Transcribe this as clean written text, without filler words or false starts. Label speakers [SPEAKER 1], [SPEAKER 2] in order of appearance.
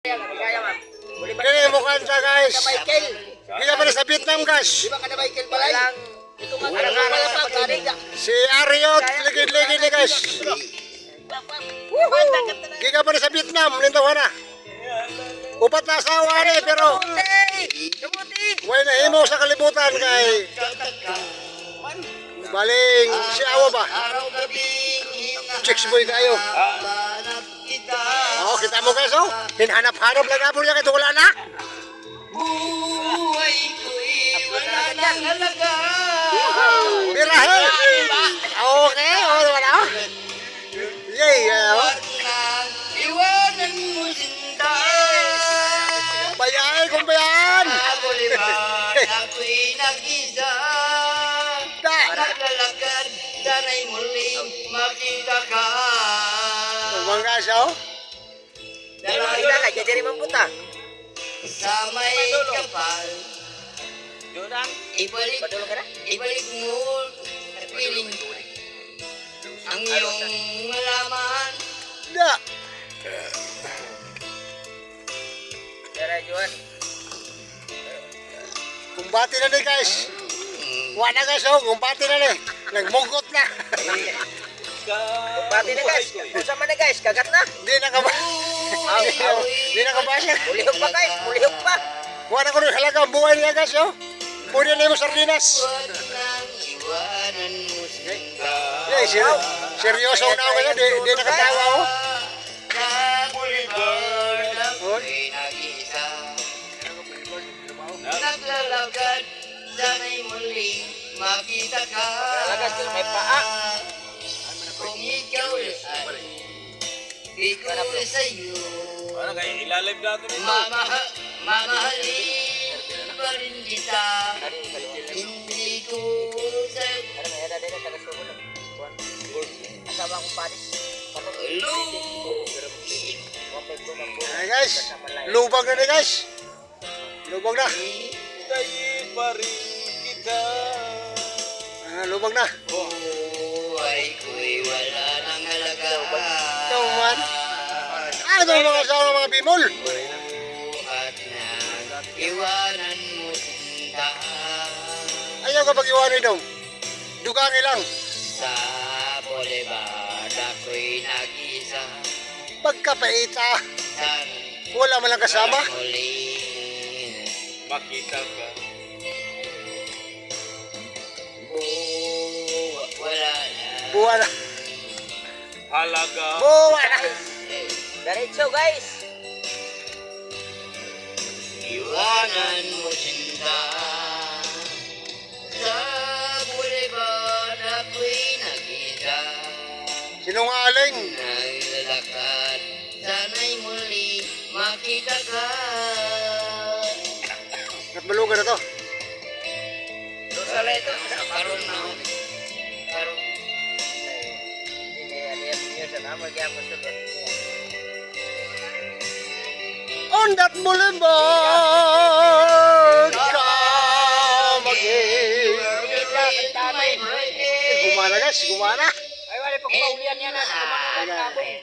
[SPEAKER 1] Kini mukhang siya guys. Kita pa sa Vietnam guys.
[SPEAKER 2] Di ba kada Michael Balay? Ito man ara
[SPEAKER 1] Si Ariot, ligid-ligid ni guys. Giga pa sa Vietnam, lintaw na. Upat na asawa ni pero way na himo sa kalibutan kay baling si Awa ba? Chicks boy kayo. Oh, kita mo guys oh. Hinhanap-hanap lang po niya kay wala na.
[SPEAKER 2] Buhay ko'y wala nang halaga.
[SPEAKER 1] Birahe. Okay, oh wala oh. Yay, oh.
[SPEAKER 2] Iwanan mo sinta.
[SPEAKER 1] Bayay kung bayan.
[SPEAKER 2] Ako'y nag-isa. Naglalakad, sana'y muling makita ka.
[SPEAKER 1] Bangga siya oh.
[SPEAKER 2] Kita ka, jadi rin puta. Sa may kapal. Ibalik mo at piling ang iyong malaman.
[SPEAKER 1] Da. Kumbati na ni guys. Wala guys oh, kumbati na ni. Nagmugot na.
[SPEAKER 2] Kumbati na guys. Kusa man na guys, kagat na.
[SPEAKER 1] Di na ka ba? Di na ka ba siya?
[SPEAKER 2] Mulihok pa guys, mulihok pa.
[SPEAKER 1] Wala ko rin halaga ang buhay niya guys oh. Pwede na yung sardinas. Yeah, seryoso na ako ngayon. Di nakatawa oh.
[SPEAKER 2] Naglalakad, sana'y muling makita ka. Naglalakad, may paa. Kung ikaw ay ikaw sa'yo.
[SPEAKER 3] Ano kayo, ilalive natin ito.
[SPEAKER 2] Mamahalin pa rin kita. Hindi ko sa'yo. Asawa kong panis.
[SPEAKER 1] Ay guys, lubag na ni guys. Lubag na.
[SPEAKER 3] Tayo pa rin kita.
[SPEAKER 1] Lubag na.
[SPEAKER 2] Buhay ko'y wala nang halaga.
[SPEAKER 1] Ikaw man. Ito yung mga asawa ng mga bimol.
[SPEAKER 2] Buhat na iwanan mo sinta.
[SPEAKER 1] Ayaw kapag iwanin daw. Dugangi lang.
[SPEAKER 2] Sa boulevard ako'y nag-isa.
[SPEAKER 1] Pagkapaita.
[SPEAKER 2] San
[SPEAKER 1] Wala man lang kasama.
[SPEAKER 2] muling
[SPEAKER 3] Makita ka.
[SPEAKER 2] wala na.
[SPEAKER 1] Buwa na.
[SPEAKER 3] Halaga.
[SPEAKER 1] Buwa na.
[SPEAKER 2] Diretso guys. Iwanan mo sinta. Sa boulevard ako'y nag-isa.
[SPEAKER 1] Sinungaling.
[SPEAKER 2] Naglalakad, sana'y muli makita ka.
[SPEAKER 1] Nagbalugan na to.
[SPEAKER 2] Dosa lang ito, karoon na ako. Karoon.
[SPEAKER 1] On that boulevard, come again. Gumana guys, gumana.
[SPEAKER 2] Ay, wala pag paulian yan na.